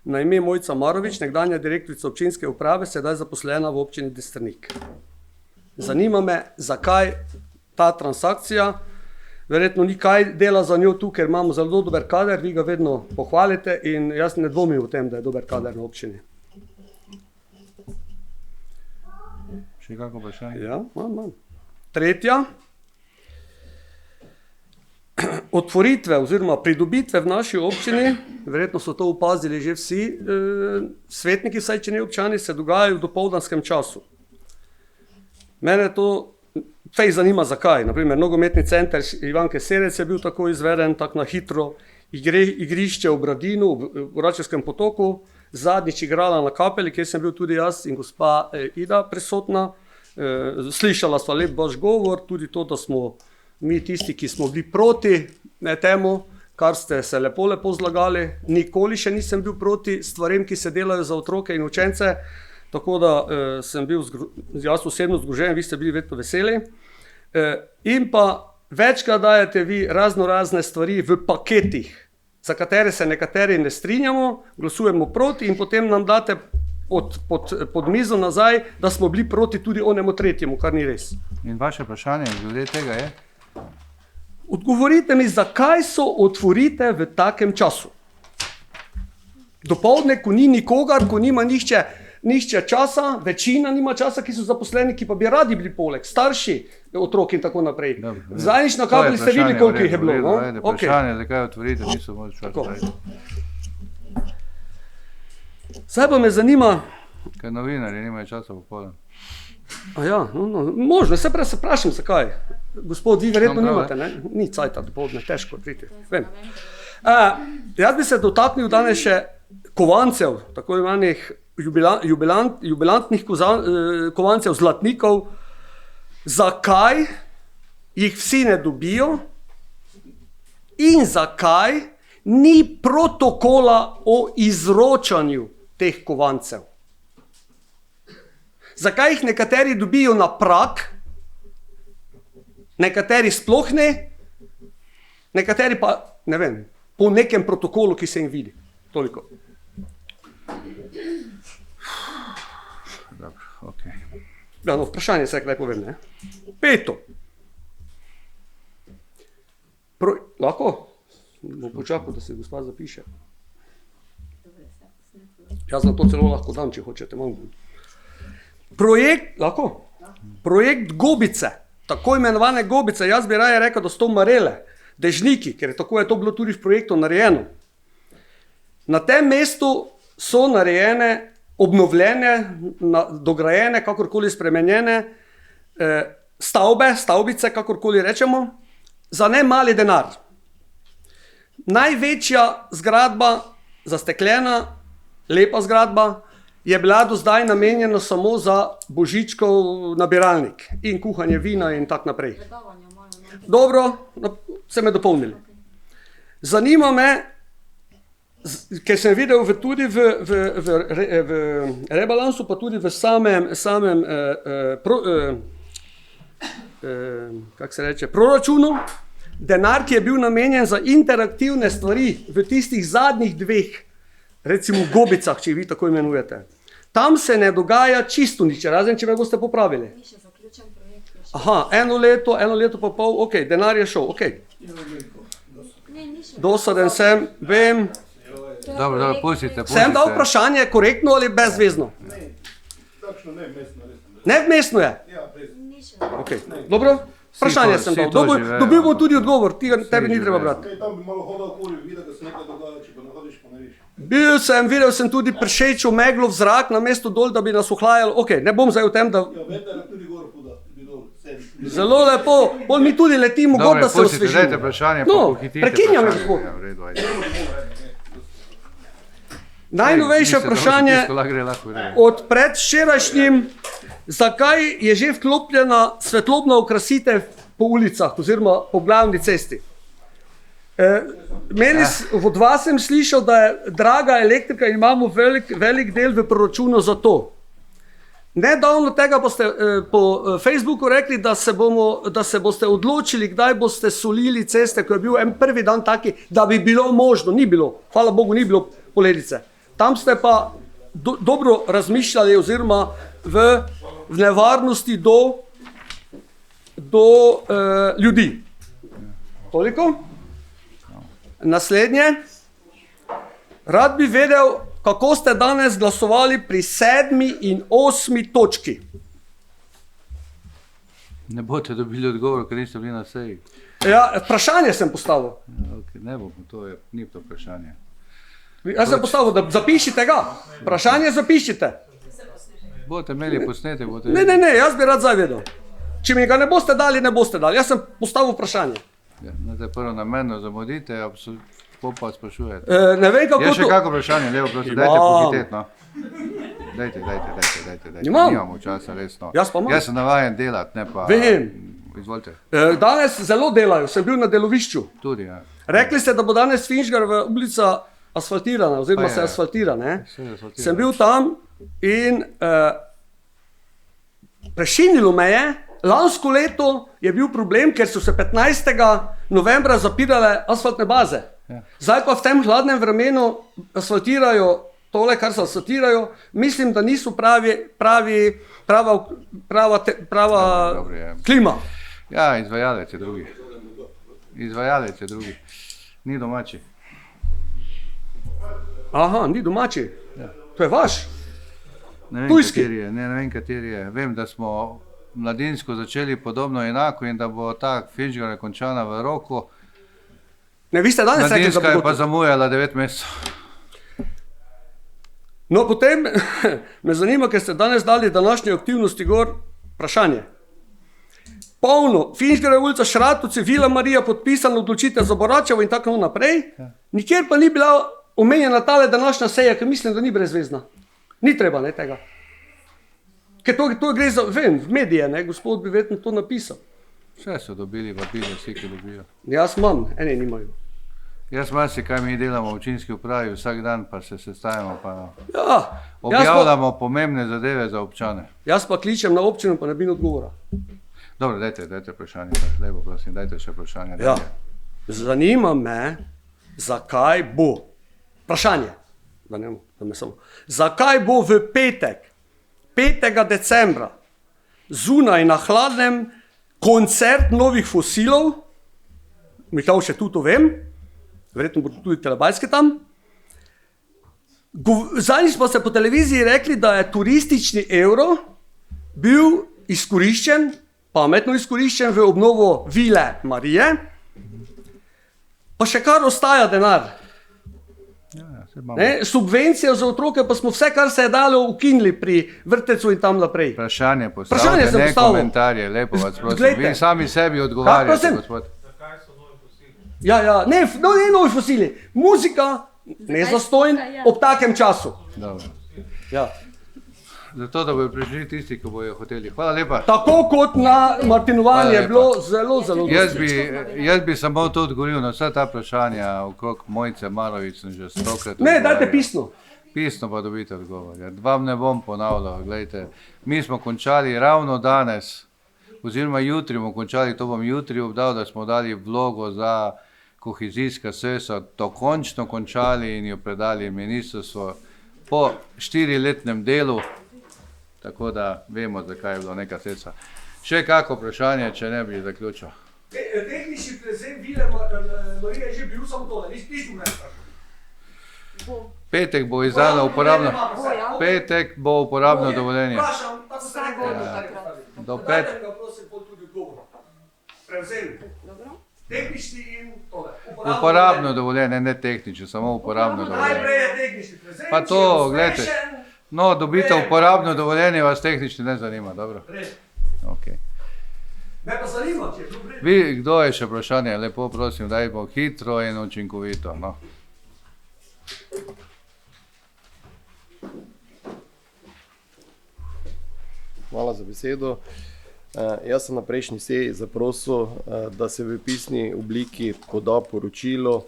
na ime Mojca Marovič, nekdanja direktorica občinske uprave, sedaj zaposlena v občini Destrnik. Zanima me, zakaj ta transakcija, verjetno ni kaj dela za njo tu, ker imamo zelo dober kader, vi ga vedno pohvalite in jaz ne dvomim o tem, da je dober kader na občini. Še kako vprašanje? Ja, imam. Tretja. Otvoritve oziroma pridobitve v naši občini, verjetno so to opazili že vsi svetniki, vsaj če ne občani, se dogajajo v dopoldanskem času. Mene to fej zanima, zakaj. Naprimer, nogometni center Ivanke Serec je bil tako izveden, tako na hitro, igrišče v Bradinu, v Račevskem potoku, zadnjič igrala na Kapeli, kjer sem bil tudi jaz in gospa Ida prisotna. Slišala sva lep vaš govor, tudi to, da smo mi tisti, ki smo bili proti temu, kar ste se lepo zlagali. Nikoli še nisem bil proti stvarem, ki se delajo za otroke in učence, tako da sem bil jaz osebno zgrožen, vi ste bili vedno veseli. In pa večkrat dajete vi razne stvari v paketih, za katere se nekateri ne strinjamo, glasujemo proti in potem nam date pod mizo nazaj, da smo bili proti tudi onemu tretjemu, kar ni res. In vaše vprašanje glede tega je? Odgovorite mi, zakaj so otvorite v takem času? Dopoldne, ko ni nikogar, ko nima nihče časa, večina nima časa, ki so zaposleni, ki pa bi radi bili poleg, starši, otroki in tako naprej. Zadnjič na Kapeli ste videli, koliko jih je bilo. Vprašanje, zakaj otvorite, niso moč časa. Zdaj pa me zanima... Ker novinarji nimajo časa popoldan. Ja, možno, se vprašam, zakaj. Gospod, vi verjetno nimate, ne? Ni cajta dopoldne, težko priti. Vem. Jaz bi se dotaknil danes še kovancev, tako imenih jubilantnih kovancev, zlatnikov. Zakaj jih vsi ne dobijo in zakaj ni protokola o izročanju teh kovancev? Zakaj jih nekateri dobijo na prak, nekateri sploh ne nekateri pa, ne vem, po nekem protokolu, ki se jim vidi. Toliko. Dobro, okay. Ja, no, vprašanje se kdaj povem, ne? 5. Lahko? Bom počakal, da se gospa zapiše. Jaz na to celo lahko dam, če hočete. Projekt, lahko? Projekt Gobice, tako imenovane Gobice, jaz bi raje rekel, da so to Marele, Dežniki, ker tako je to bilo tudi v projektu narejeno. Na tem mestu so narejene, obnovljene, dograjene, kakorkoli spremenjene stavbice, kakorkoli rečemo, za ne mali denar. Največja zgradba, zastekljena, lepa zgradba, je bila do zdaj namenjena samo za božičkov nabiralnik in kuhanje vina in tak naprej. Dobro, se me dopolnili. Zanima me, ker sem videl tudi v rebalansu, pa tudi v samem proračunu, denar, ki je bil namenjen za interaktivne stvari v tistih zadnjih 2, recimo Gobicah, če vi tako imenujete. Tam se ne dogaja čisto nič, razen če me boste popravili. Aha, eno leto pa pol, ok, denar je šel, ok. Dosaden sem, vem. Dobro, pustite. Sem dal vprašanje korektno ali brezvezno? Nevmestno je? Ok, dobro. Vprašanje sem dal. Dobil bom tudi odgovor, tebi ni treba brati. Videl sem tudi pršečo meglo v zrak na mesto dol, da bi nas ohlajalo. Ok, ne bom zdaj v tem, da... Zelo lepo, bolj mi tudi letimo gor, da se osvežimo. Dajte vprašanje, pa pohitite. Prekinjam, gospod. Najnovejše vprašanje od predvčerajšnjim, zakaj je že vklopljena svetlobna okrasitev po ulicah oziroma po glavni cesti. Od vas sem slišal, da je draga elektrika in imamo velik del v proračunu za to. Nedavno tega pa ste po Facebooku rekli, da se boste odločili, kdaj boste solili ceste, ko je bil en prvi dan taki, da bi bilo možno, ni bilo, hvala Bogu, ni bilo poledice. Tam ste pa dobro razmišljali oziroma v nevarnosti do ljudi. Toliko? Naslednje. Rad bi vedel, kako ste danes glasovali pri 7. in 8. točki. Ne boste dobili odgovor, ker niste bili na seji. Ja, vprašanje sem postavil. Okay, ne bom, ni to vprašanje. Jaz sem postavil, da zapišite ga. Vprašanje zapišite. Boste imeli posnete, boste... Ne, jaz bi rad zavedel. Če mi ga ne boste dali, ne boste dali. Jaz sem postavil vprašanje. Ja, prvo namerno zamudite, pa sprašujete. Ne vem, kako to... Je še kako vprašanje, levo, prosim, dajte pohitetno. Dajte. Nimamo časa, resno. Jaz pa imam. Jaz sem navajen delati, ne pa... Vem. Izvolite. Danes zelo delajo, sem bil na delovišču. Tudi, ja. Rekli ste, da bo danes Finžgar v ulica asfaltirana, oziroma se asfaltira, ne? Sem bil tam in prešinilo me je. Lansko leto je bil problem, ker so se 15. novembra zapirale asfaltne baze. Zdaj pa v tem hladnem vremenu asfaltirajo tole, kar se asfaltirajo. Mislim, da niso prava klima. Ja, izvajalec je drugi. Ni domači. Aha, ni domači. To je vaš? Tujski? Ne vem, kateri je. Vem, da smo mladinsko začeli podobno enako in da bo ta Finžgar končana v roku. Ne, vi ste danes rekli, da bo... Mladinska je pa zamujala 9 mesecev. No, potem me zanima, ker ste danes dali današnje aktivnosti gor, vprašanje. Polno, Finžgarjeva ulica, Šratovci, Vila Marija, podpisana odločitev za Boračevo in tako naprej. Nikjer pa ni bila omenjena tale današnja seja, ker mislim, da ni brezvezna. Ni treba, ne, tega. Ker to gre za, vem, v medije, ne, gospod bi verjetno to napisal. Vse so dobili vabile, vsi, ki dobijo. Jaz imam, eni nimajo. Jaz marsi, kaj mi delamo v občinski upravi, vsak dan pa se sestajamo, pa objavljamo pomembne zadeve za občane. Jaz pa kličem na občino, pa ne bi odgovora. Dobro, dajte vprašanje, lepo prosim, dajte še vprašanje. Ja. Zanima me, zakaj bo, vprašanje, zakaj bo v petek, 5. decembra, zunaj na hladnem koncert Novih fosilov, Miklavž tudi to vem, verjetno bo tudi Telebajski tam. Zadnjič smo se po televiziji rekli, da je turistični evro bil izkoriščen, pametno izkoriščen v obnovo Vile Marije, pa še kar ostaja denar. Subvencije za otroke pa smo vse, kar se je dalo, ukinili pri vrtecu in tam naprej. Vprašanje postavljate, ne komentarje, lepo vas prosim. Vi sami sebi odgovarjate, gospod. Ja, ne novi fosili, muzika, nezastojn ob takem času. Dobro. Ja. Zato, da bojo prišli tisti, ki bojo hoteli. Hvala lepa. Tako kot na martinovanje je bilo zelo Jaz bi samo to odgovoril na vsa ta vprašanja okrog Mojce Marović, sem že 100-krat Ne, dajte pisno. Pisno pa dobite odgovor. Vam ne bom ponavljal, gledajte. Mi smo končali ravno danes, oziroma jutri bomo končali, to bom jutri obdal, da smo dali vlogo za kohezijska sredstva, dokončno končali in jo predali ministrstvo po 4-letnem delu, tako da vemo, zakaj je bilo nekaj sredstva. Še kako vprašanje, če ne bi zaključil? Tehnični prezem Vile Marije je že bil samo tole, nismo ne. Petek bo izdano uporabno, petek bo uporabno dovoljenje. Vprašam, tako se ne govorimo. Do pet. Prosim, tudi odgovor. Prevzem. Tehnični in tole. Uporabno dovoljenje, ne tehnično, samo uporabno dovoljenje. Najprej je tehnični prezem. Pa to, gledajte. No, dobite uporabno dovoljenje, vas tehnično ne zanima, dobro? Okay. Me pa zanima, če je to vredno. Vi, kdo je še vprašanje? Lepo prosim, dajmo hitro in učinkovito. No. Hvala za besedo. Jaz sem na prejšnji seji zaprosil, da se v pisni obliki poda poročilo,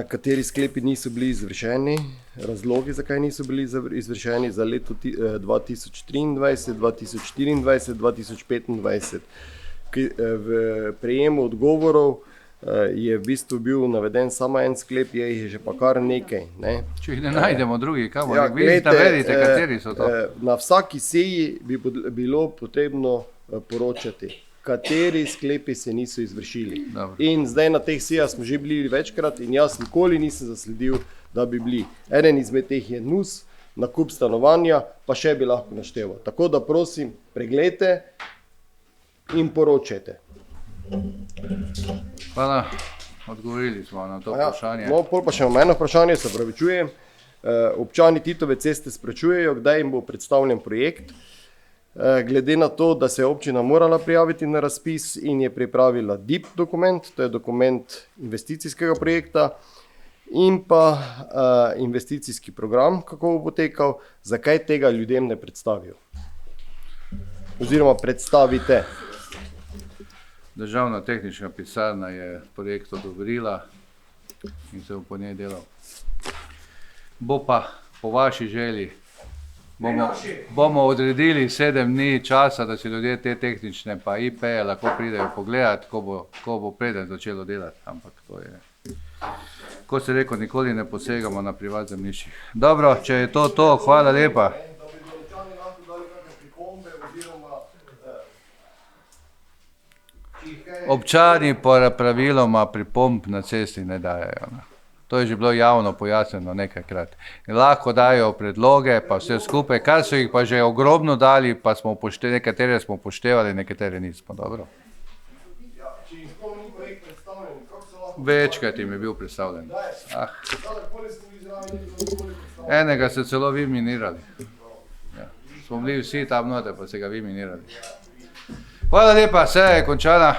kateri sklepi niso bili izvršeni, razlogi, zakaj niso bili izvršeni za leto 2023, 2024, 2025. V prejemu odgovorov je v bistvu bil naveden samo en sklep, jih je že pa kar nekaj. Ne? Če jih ne najdemo drugi, kam bomo? Vi navedite, kateri so to? Na vsaki seji bi bilo potrebno poročati, kateri sklepi se niso izvršili. Dobro. In zdaj na teh sejah smo že bili večkrat in jaz nikoli nisem zasledil, da bi bili. Eden izmed teh je NUS, nakup stanovanja, pa še bi lahko našteval. Tako da prosim, pregledajte in poročajte. Hvala, odgovorili smo na to vprašanje. No, pol pa še imamo eno vprašanje, se opravičujem. Občani Titove ceste sprašujejo, kdaj jim bo predstavljen projekt. Glede na to, da se je občina morala prijaviti na razpis in je pripravila DIP dokument, to je dokument investicijskega projekta, in pa investicijski program, kako bo potekal, zakaj tega ljudem ne predstavijo? Oziroma predstavite. Državna tehnična pisarna je projekt odobrila in se bo po njej delal. Bo pa po vaši želji, bomo odredili 7 dni časa, da si ljudje te tehnične pa IP-je lahko pridejo pogledati, ko bo preden začelo delati. Ampak to je, ko se rekel, nikoli ne posegamo na privat zemljiščih. Dobro, če je to, hvala lepa. Občani praviloma pripomb na cesti ne dajejo. To je že bilo javno pojasnjeno nekajkrat. Lahko dajo predloge, pa vse skupaj, kar so jih pa že ogromno dali, pa smo nekatere smo upoštevali, nekatere nismo. Dobro. Večkrat jim je bil predstavljen. Enega ste celo vi minirali. Ja. Smo bili vsi tam noter, pa ste ga vi minirali. Hvala lepa, seja je končana.